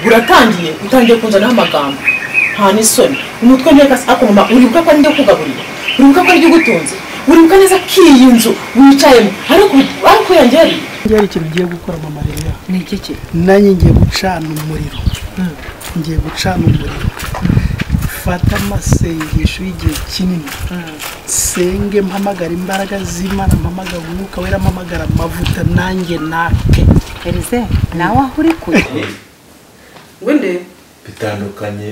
uratangiye kunzanaho amagambo nta n'isoni umutwe nteka akoma uribuka ko ndi kugaburira uribuka ko ndi gutunze uribuka neza ko iyi nzu wicayemo ariko yangeri ikintu ngiye gukora mama rero ni iki nanjye ngiye gucana umuriro ngiye gucana umuriro fata amasengesho y'igihe kinini senge mpamagara imbaraga z'Imana mpamagara umwuka wera mpamagara amavuta nanjye nake Elise nawe aho uri kure wende bitandukanye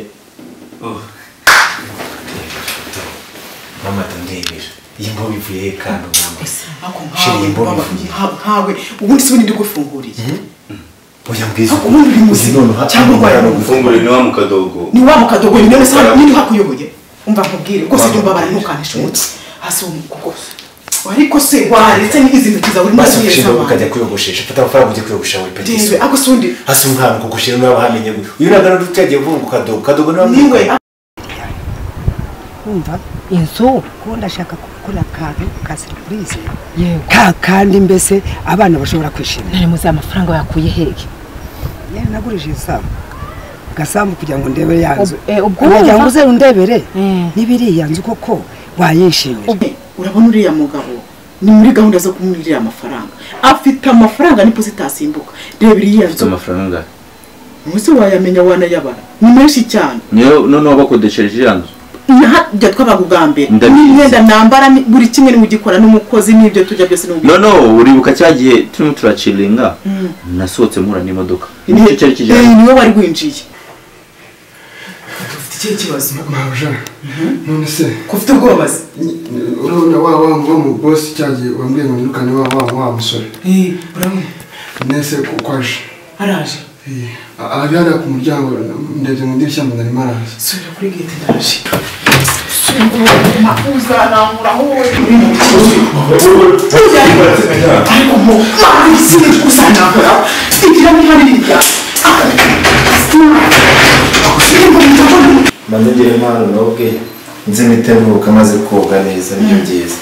mama tandebera yimbo bivuye kandi mama nkawe ubundi se ndi gufunguriye oya mbwiza ubundi muzino cyangwa barano gufungura ni wa mukadogo ni none sa nindi hakuyoboye umva nkubwire ko se ndumva bari ntukanisha umutsi hasi umukoko ariko se waretse n'izi ntiza uri masubira ukajya kuyogoshesha fata amafaranga ujye kuyogoshesha we petisi ako sundi hasi umwana kugushira nawe hamenye gute uyu nagana dutyagiye vuga kadogo niwe umva inzu ko ndashaka gukora akantu ka surprise kandi mbese abana bashobora kwishima nari muzi amafaranga yakuye heke nagurije isambu gasambu kugira ngo ndebe yanzu kugira ngo uze undebere nibiri yanzu koko wayishimira urabona uriya mugabo ni muri gahunda zo kumurira amafaranga afite amafaranga ni positasimbuka reba iriya nzu amafaranga muzi wayamenya wanayabara ni menshi cyane none wabakodesheje yanzu jya twabagugambere n'imyenda nambara buri kimwe ni mugikora n'umukozi n'ibyo tujya byose n'ubwo no uribuka cyagiye turimo turacilinga nasohotse mura n'imodoka nicyo cyari kijanye niwe wari winjiye ufite ikibazo mabuja none se kufite ubwobazi urabona wa mu boss cyagiye wambwiye ngo nirukane wa musore urabona nese kwaje araje ari hariya ku muryango ndebye mu dirishya mbona arimo araza subira kuri gate ndaje uzanangura wowe ariko mu mahisi uzanangura igira muri hariya manegere impano nobwe nzi miteruka maze koga neza nibyo byiza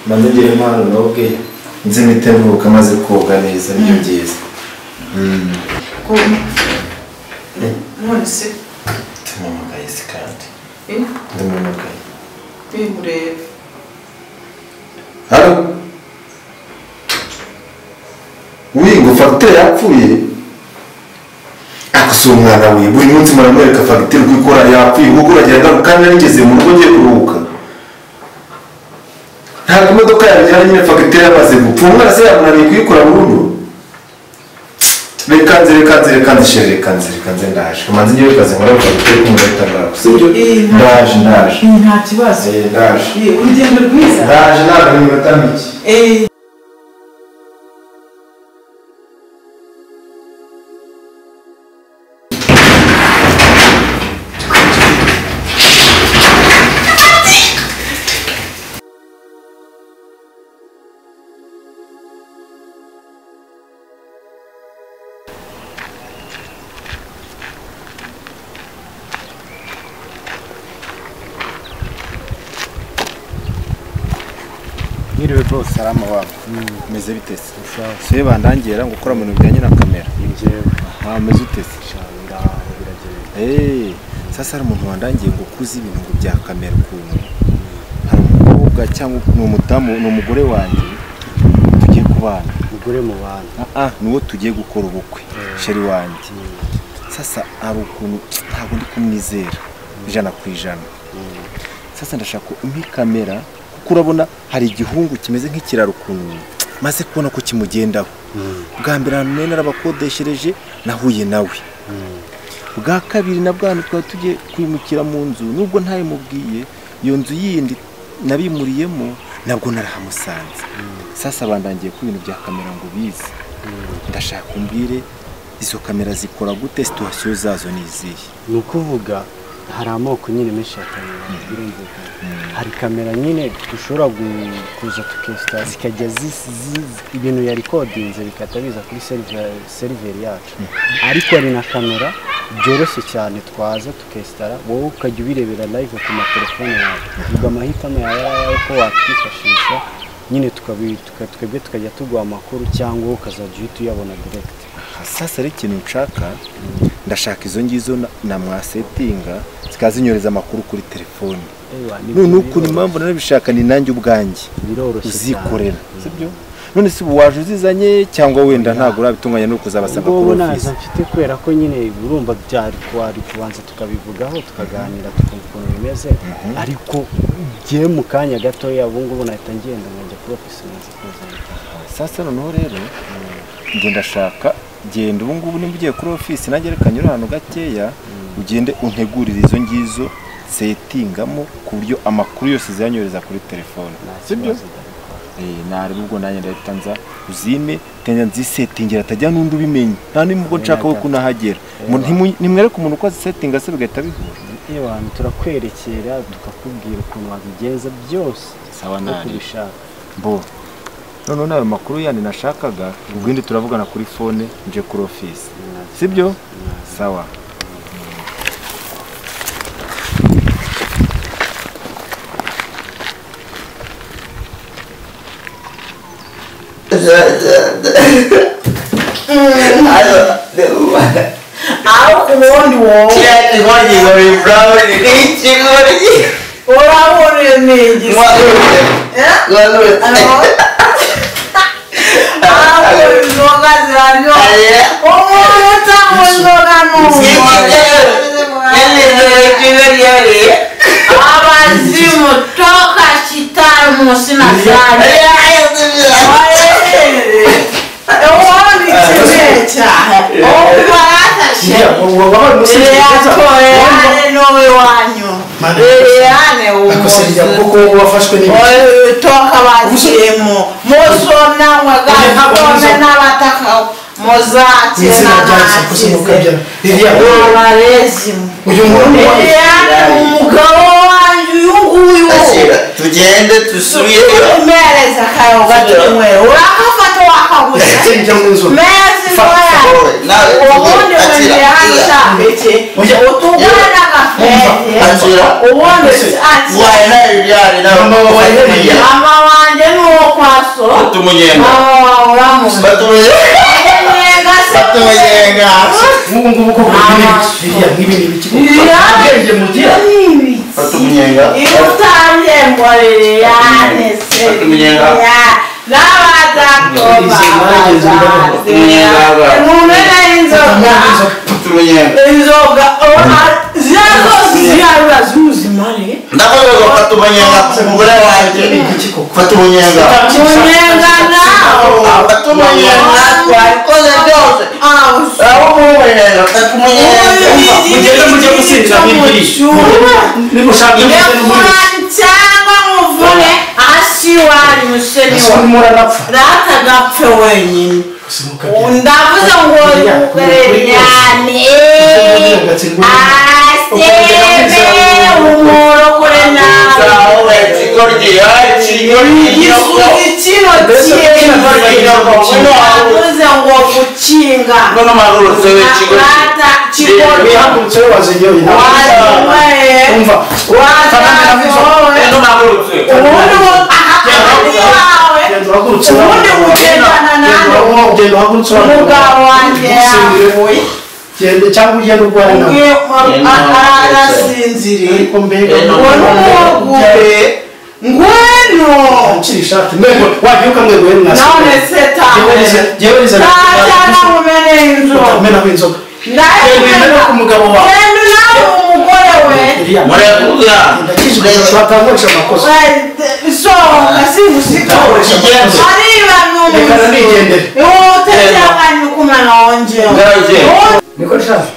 manegere impano nobwe nzi miteruka maze koga neza nibyo byiza none se tumamagaye se kandi ndamamagaye bimurebe halo wingo fagitire yapfuye akusi umwana we buri munsi muramwereka fagitire kwikora yapfuye kuko uragenda kandi narigeze mu rugo ngiye kuruhuka ntabwo imodoka yabijyana nyine fagitire yamaze gupfa umwana se yamunaniye kuyikora burundu reka nze ndaje kamanzi ngiye kaze nkora fagitire kumureta ngaho sibyo ndaje nta kibazo ndaje urugendo rwiza ndaje ntabwo nibatamiki Niriwe bro salama wabo meze bitese se bandangira ngo ukora mu bintu bijyanye na kamera njyewe meze utese ndaho biragere sasa ari umuntu wandangiye ngo kuzi ibintu ngo bya kamera ukuntu hari umukobwa cyangwa n'umudamu n'umugore wanjye tugiye kubana umugore mu bana nuwo tugiye gukora ubukwe sheri wanjye sasa ari ukuntu ntabwo ndi kumwizera 100%. Sasa ndashaka umpi kamera kurabona hari igihungu kimeze nk'ikiraro ukuntu maze kubona ko kimugendaho bwa mbere hano narabakodeshereje nahuye nawe bwa kabiri na bwana twari tugiye kwimukira mu nzu nubwo ntayimubwiye iyo nzu yindi nabimuriyemo nabwo narahamusanze sasa bandangiye ku bintu bya kamera ngo bize ndashaka umbwire izo kamera zikora gute situation zazo nizihe nukuvuga hari amoko nyine menshi ya kamera birumvikana hari kamera nyine dushobora kuza tukesita zikajya ibintu ya recordinze bikata biza kuri server yacu ariko hari na kamera byoroshye cyane twaza tukesitara wowe ukajya ubirebera live ku matelefone yawe ubwo amahitamo yawe ko wakwifashisha nyine twebwe tukajya tuguha amakuru cyangwa ukazajya uhita uyabona direct. Sasa ari ikintu nshaka ndashaka izo ngizo na mwasetinga zikazinyoreza amakuru kuri telefone none ukuntu impamvu narabishaka ni nanjye ubwanjye uzikorera sibyo none si waje uzizanye cyangwa wenda ntago urabitunganya no kuzabasanga kuri office naza mfite kwera ko nyine urumva byari kwari kubanza tukabivugaho tukaganira tukumva ukuntu bimeze ariko giye mu kanya gato yabo ngubu nahita ngenda nkajya kuri office naza kuzana. Sasa noneho rero ngenda shaka genda ubu ngubu nimba ugiye kuri office nanjye reka nyura hano gakeya ugende untegurira izo ngizo setingamo ku buryo amakuru yose zanyoreza kuri telefone sibyo nari ubwo nanjye ndahita nza uzime tenya nzisetingira atajya n'undi ubimenye nta nimubwo nshaka ko kunahagera nimwereke umuntu uko azisetinga se bigahita bihura abantu turakwerekera tukakubwira ukuntu wabigenza byose sawa nari bo none nayo makuru yandi nashakaga ubwindi turavugana kuri phone nje kuri office sibyo sawa. Aho kubondi wowe cyane ngoje ngori brown ni ngori urabona negi ngori nzoga ziranyo umuntu utamu nzoga abazimu toka chitari musina sana wani chimecha obarata shiyatoyane nowe wanyu yane akoseriya kuko wafashwe ni toka bazimu musona mwagakome n'abataka mozati uyu umugabo wanyu uyunguyu tugende tusubiye mereza kayo gatumwe urakafata wakagusa mezi ngoya ubundi wende hano shambeke utugana gafete ubundi mama wanje nuwo kwaso mama wawe uramuzi batuyenga ngubu koko n'ibintu bikigenge mugira batuyenga irutange mborere yane se inzoga ziyarurazuzi ndavuga fata umunyenga umugore wanjye fata umunyenga nawe fata umunyenga twabikoze byose aho umunyenga fata umunyenga mujye gusinzira nimushaka cyangwa muvune hasi wari museni rata gapfe wenyine ndavuze ngo ukererane asebe umurokore nawe ndavuze ngo gukinga ubundi ugendana nawe umugabo wanjye yavuye gende cyangwa ugenda urwara nawe arasinziriye ngweno nshirishati mwego wabyuka mwego yari mwasi none se tawe mumene inzoga ndagenda ku mugabo wawe nawe umugore we muravuga batangoresha amakosa songa singusito ariba reka nigendere utetekanye kumana wonje niko shaka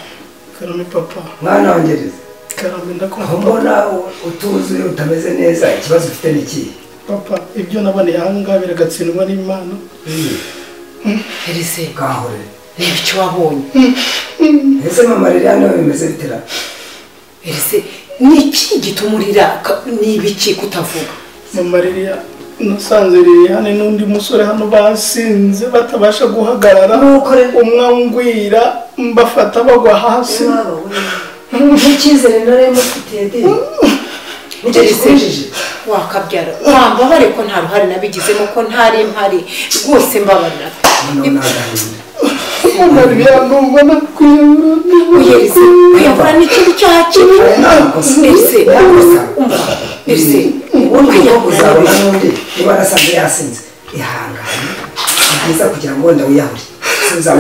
karame papa mwana wangereza karame ndakumva aho mbona utuzi utameze neza ikibazo ufite niki papa ibyo naboneye ahangaha biragatsindwa n'Imana Elise kahore reba icyo wabonye ese mama Liliane bimeze bitera Elise niki gitumurira nibiki kutavuga mama Liliya nasanze Liliane n'undi musore hano basinze batabasha guhagarara umwangwira mbafata bagwa hasi ntikizere nare mufite Elise wakabyara wambabare ko nta ruhare nabigizemo ko ntari impari rwose mbabarira Liliya ndumva nakuyobora Elise kuyobora n'ikintu cyakiri Elise ubundi kuzabona n'undi niba nasanze yasinze ihangane nziza kugira ngo wenda wiyahure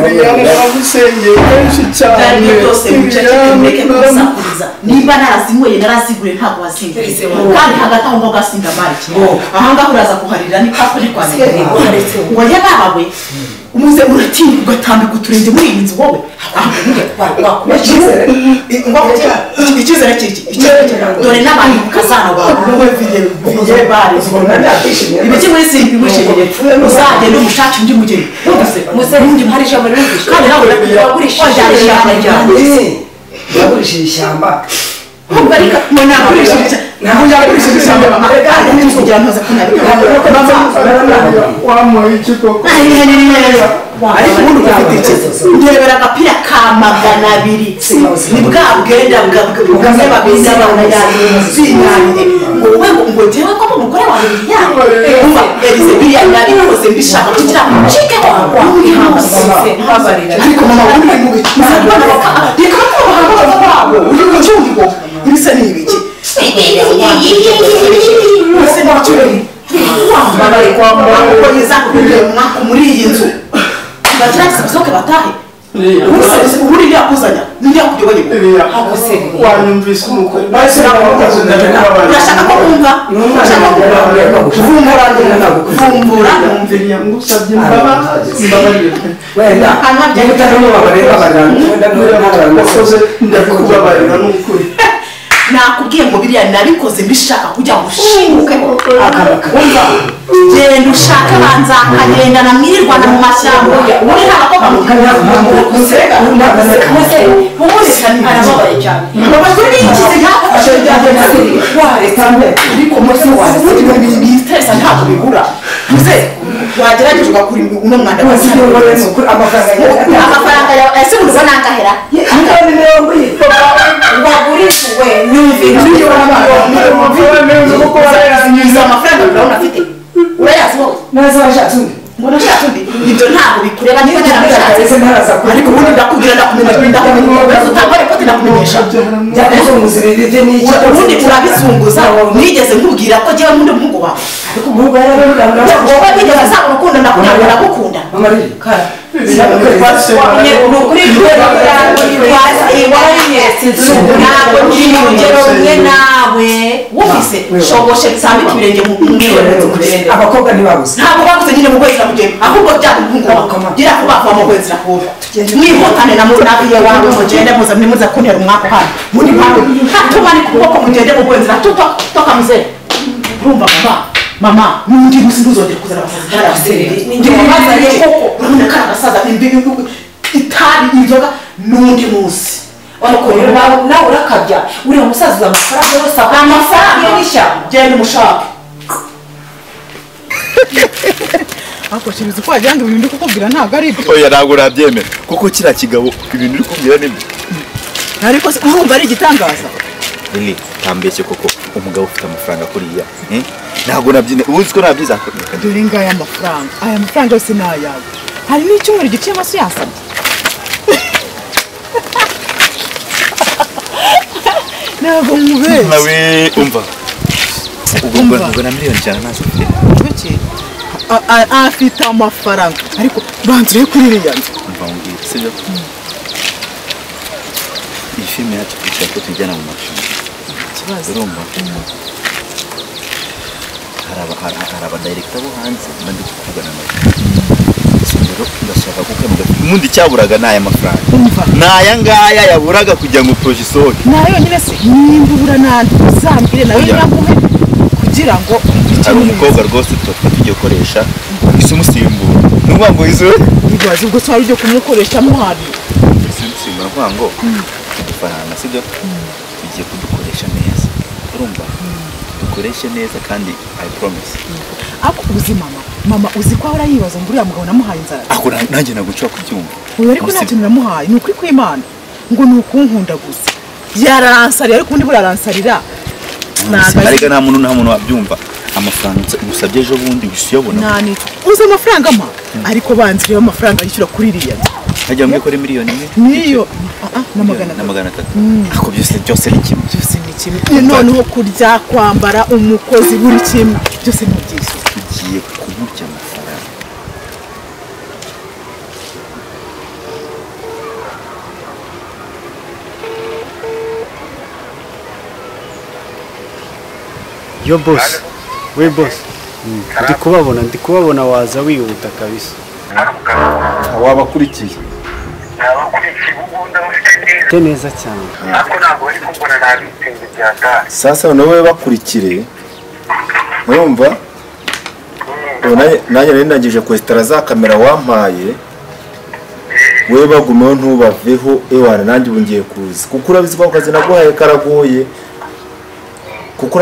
Liliane nagusengeye kenshi cyane byose mureke kumusakuriza niba narazinyweye narazigure ntabwo wasinze kandi hagati aho ngaho gasinda mariki aha ngaho uraza kuharira ni kapo ni kwa ngo njye nabawe umuze muratinya ugatambika uturenge muri iyi nzu wowe icyizere kiki dore n'abantu mukazana bawe wowe viye bare ibiki muri si bimushirire uzagenda umushake undi mugeni muze undi mpari ijambo rivugisha kandi nawe yagurishije ishyamba Barika mwana akoresheje namuyakoresheje cyane kandi ntugira ntuza wamuha iki koko ariko ubundi ufite ikibazo ndebera agapira ka 200 ni bwa bwenda bwamwe babiza abana yazinanye ngo wowe ngo njyewe ko umugore wawe umva Elise biriya nabikoze mbishaka kugira cike kwa habarira ariko mama undi mu bizabana reka ko bahanga uri mu cyumba Elise ni ibiki Elise ni cyumba wambara kwa mama ko yiza muri iyi nzu batarasa bisoke batahe uri yakuzanya ndi yakujye akose wanyumvise umukwe urashaka ko kumva vumbura Liliya ngusabye mbabarire wenda utari nakoze ndabikubabarira n'ukuri nakubwiye ngo biriya nabikoze mbishaka kujya gushinguke umva genda ushaka banza akagendana mwirirwana mu mashyamba uri ntabwo bamukusega mumureka arababaye cyane babazwe n'ikizi yakafashe byagenda waretambe ariko mose waretambe bistress ntabwo bigura muze wagerageje ugakura uno mwanda amafaranga yawe ese uruza nangahera wagurishwe nyumvira amafaranga urabona afite urayazi wowe naza washatse ngo nashatse undi ibyo ntabwo bikureba niba narashatse ariko ubundi ndakubwira ndakumenyesha utangwa repoti ndakumenyesha ubundi urabizunguza nigeze nkubwira ko jyewe mundi umuhungu wawe ariko umuhungu wowe nigeze asaba urukundo ndakugunda ntabwo ngiye urugero rumwe nawe wumvise shogoshe nsambike ibirenge mu mwirondetse abakobwa ntibabuze ntabwo babuze nyine mu kwezi nakugenda ahubwo byaba umuhungu wawe gira kuba kuba mu kwezi nakuba mwihutane na munabiye wawe mugende muza mnimuza kuntera umwaka hano muri mpamvu ntatuma ni kuboko mugende mu kwezi toka mzee urumva mama ndi musinduzongera kuzana abasaza ndi mubaza ye koko urabona kana abasaza imbibi itabi inzoga n'undi munsi ariko rero nawe urakabya uri umusaza amafaranga yose amafaranga y'ishyamba genda umushake ako kibizi ko wagira ngo ibintu ndi kukubwira ntabwo ari ibyo oya ntabwo nabyemera kuko kiriya kigabo ibintu uri kubwira ni byo ariko urumva ari igitangaza Lili tambeshye koko umugabo ufite amafaranga kuriya ntabwo nabyine ubuzi ko nabyiza dore ngaya amafaranga aya mafaranga yose ni ayawe hari n'icyumweru giciye amaso yasabye ntabwo mubeshye nawe umva ubwo na miliyoni cyane nazo ufite afite amafaranga ariko banzure kuri iriya nzu umva mbwira sibyo iyi filime yacu dushaka ko tujyana mu mashini ikibazo urumva hari abadirekita bo hanze bandi kuvugana nabo rero ndashaka kukemuka ubundi cyaburaga n'aya mafaranga n'aya ngaya yaburaga kugira ngo proje isohoke nayo nyine se nimba ubura n'andi uzambwire nawe nyaguhe kugira ngo hari umukobwa rwose tugiye gukoresha isimusimbura n'uvuga ngo izo ibaze ubwo twari ugiye kumukoresha muhari isimusimbura n'uvuga ngo ifaranga sibyo tugiye kudukoresha neza urumva dukoreshe neza kandi I promise ako uzi mama uzi ko ahora yibaza ngo uriya mugabo namuhaye inzara ako nanjye naguca kubyumva uyu ariko nta kintu namuhaye ni ukuri kw'Imana ngo ni ukunkunda gusa yararansarira ariko undi buraransarira ariko nta muntu wabyumva amafaranga usabye ejo bundi wisiyobona nani uzi amafaranga mpa ariko banziriye amafaranga yishyura kuri iriya hajya mwe kuri miliyoni niyo na 300 ako byose ni kimwe noneho kurya kwambara umukozi buri kimwe byose ni byiza tugiye kumurya amafaranga yo boss we boss ndi kubabona waza wihuta kabisa wabakurikiye te neza cyane sasa nawe bakurikire urumva nanjye nindangije kwestara za kamera wampaye we bagumeho ntubaveho ewana nanjye bungiye kuza kuko urabizi ko kazi naguhaye karagoye kuko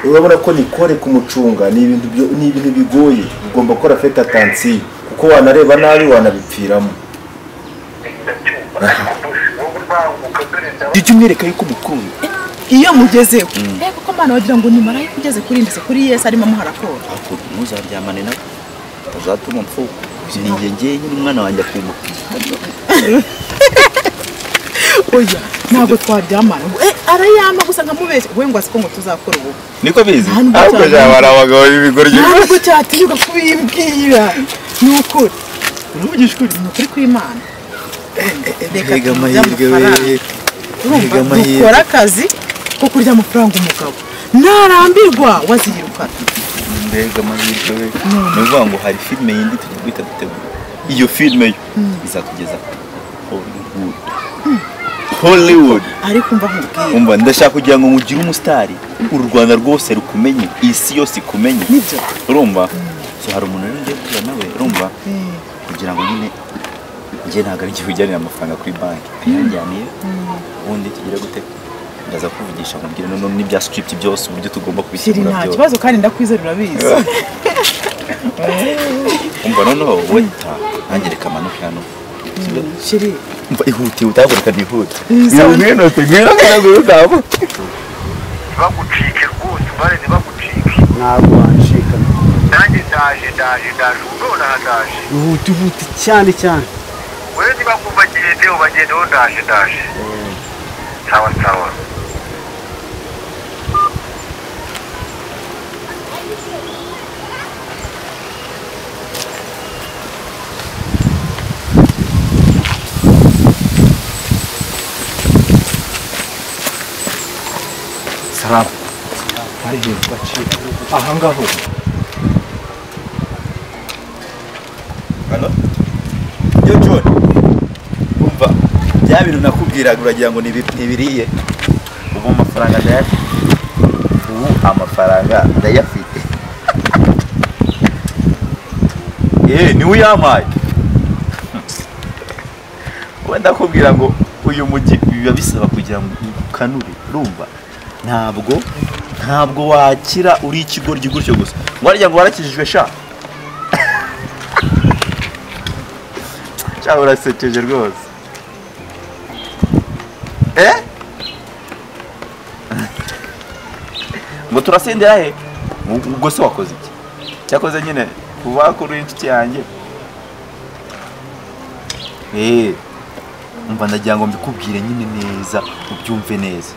urabona ko nikore kumucunga ni ibintu bigoye ugomba gukora fete attention kuko wanareba nabi wanabipfiramo Did umwereka yuko mukuru iyo mugezeho kuko Mana wagira ngo nimara kugeze kuri ndetse kuri Yesu arimo muharakora ako muzaryamane nawe azatuma mpfuka ngiye n'umwana wanjye akumuka oya ntabwo twaryamana arayama gusa nkamubeshye we ngo asiko ngo tuzakora ubu niko bizi ahubwo jabara abagabo b'ibigoryi ntabwo cyatinyuka kubimbwira ni ukuri n'ubugishkuri ni ukuri kw'Imana reka amahirwe dukora akazi ko kurya amafaranga umugabo narambirwa waziyirukana mbega amahirwe we nuvuga ngo hari filime yindi tugiye guhita dutegura iyo filime yo izatugeza Hollywood ariko umva ndashaka kugira ngo mugire umusitari uru Rwanda rwose rukumenye isi yose ikumenye nibyo urumva so hari umuntu ngiye kugira nawe urumva kugira ngo nyine ngiye ntago ari kijyanye amafaranga kuri banki yanjyaniye ubundi kigire gute ndaza kuvugisha mubwire none n'ibya script byose uburyo tugomba kubishyira nta kibazo kandi ndakwizera urabizi umva noneho weta nangereka amanuka hano shiri umva ihute utavuga nihute ngwino kandi urutabo bagucike rwose bare ntibagucike ntabwo wancika nanjye ndaje ubona hadaje ihute cyane wewe niba kumva bagende ho ndaje sawa salam hari bachi ahangaho hano yo John umva bya bintu nakubwiraga uragira ngo nibiriye ubu amafaranga ndayafite amafaranga ndayafite ni uyamaye wenda kubwira ngo uyu mujyi biba bisaba kugira ngo ukanure urumva ntabwo wakira uri ikigoryi gutyo gusa warya ngo warakijijwe sha cyangwa urasekeje rwose ngo turasendera he ubwo se wakoze iki cyakoze nyine kuba kuri inshuti yanjye umva ndagira ngo mbikubwire nyine neza ubyumve neza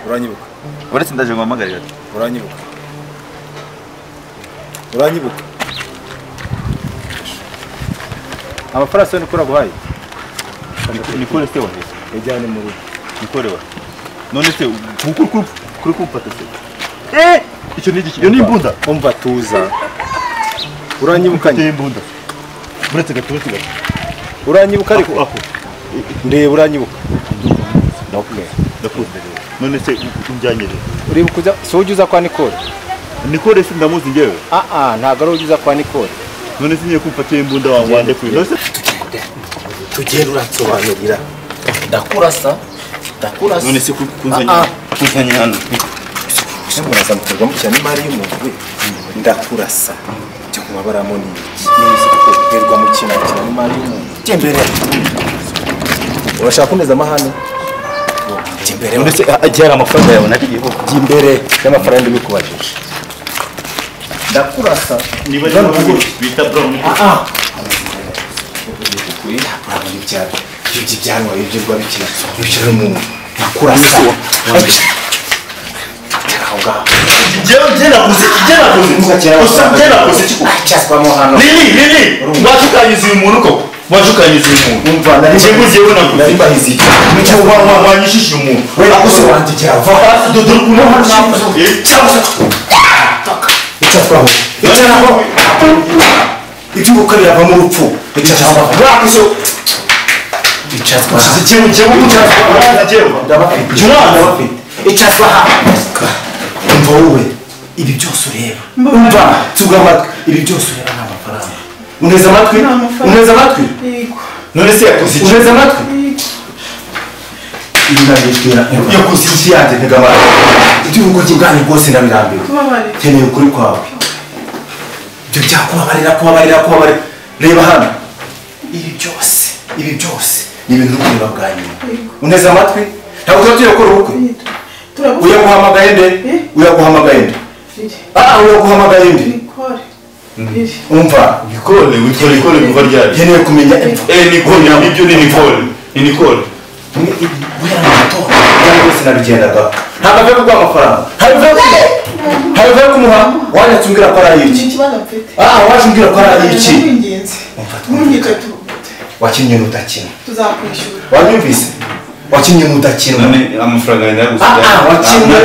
uranyibuka uretse ndaje ngo mpamagarira uranyibuka amafarasi ni kura guhaye nikore se wahe ejyane mu rugo nikore wa none se kuri kumfata se icyo ni igiki yo ni imbunda umva tuza uranyibuka imbunda uretse gatuze uranyibuka ariko ndeba uranyibuka ndakuze none se unjyanyere uribuka kujya so uza kwa Nicole se ndamuzi ngewe ntago ari uza kwa Nicole none sinye kumfatiye imbunda wangwande kuri nose tugenda uratsobanurira ndakurasa none se kuzanya hano muraza muterwa mu cyane imari y'umuntu we ndakurasa cyo kubabaramo ni iki none se kuterwa mu cyane imari y'umuntu cyembere urashaka kuneza amahane cyembere none se ajyara amafaranga yawe nari igihugu cyembere y'amafaranga bikubajije ndakurasa niba bita brown ibyo byanwa ibyo rwa bikira bikira mu nakurasa Jena kuzi usabjena kuzi chiko cyaswa mo hano nini wachukanyiza umuntu ko wachukanyiza umuntu umva nari ngiye ubona narimba hizi nicyo wanyishije umuntu we akose wandikira va dodo kuno hano cyangwa icyaswa ho ibyo ukorera ava mu rupfu icyaswa wakose icyaswa icyaswa umva wowe ibi byose ureba umva tuga amatwi ibi byose ureba nta mafaranga uneza amatwi none se yakoze iki uneza amatwi ibi ndabishwira yakoze iki yanjye ntega amatwi iby'urugo bwanyu rwose ndabirambiwe keneye ukuri kwawe ibyo byakubabarira reba hano ibi byose ni ibintu urukunda bwa nyuma uneza amatwi ntabwo tuba tugiye gukora ubukwe uyaguhamagaye nde uyaguhamagaye nde umva Nicole kuva ryari nkeneye kumenya Nicole nibyo ni Nicole guhera mu gitondo kandi wese nabigendagaho ntabwo avuye kuguha amafaranga ntabwo avuye kumuha wajya tumbwira ko ari iki waje umbwira ko ari iki wakinnye n'udakina wanyumvise wakinnye n'udakina none amafaranga yenda wakinnye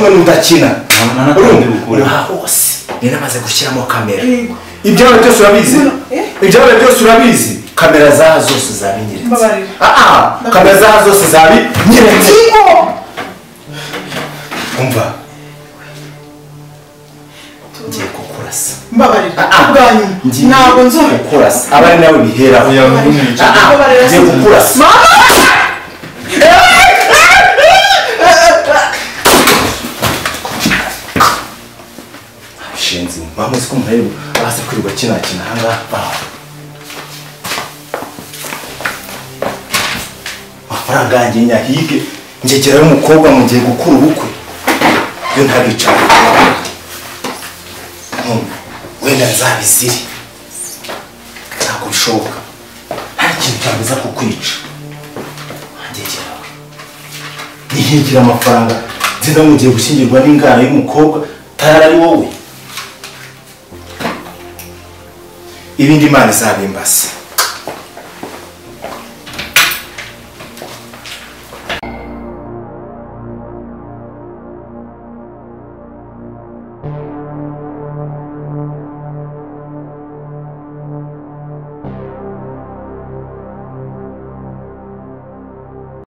n'udakina urumva hose ni namaze gushyiramo kamera ibyawe byose urabizi kamera zaha zose zabinyeretse kamera zaha zose zabinyeretse umva ngiye kukurasa ntabwo nzumva kukurasa abari nawe biheraho ngiye kukurasa shenzi mama uzi ko umuntu araza kwirirwa kinakina ahangaha amafaranga yanjye nyahige ngegerayo umukobwa mugiye gukura ubukwe yo ntabicara wenda nzabizire ntabwo bishoboka nta kintu cyambuza kukwica ngegerawe nihigira amafaranga nzina mugiye gushyingirwa n'ingara y'umukobwa tayari ari wowe ibindi Imana izabimbase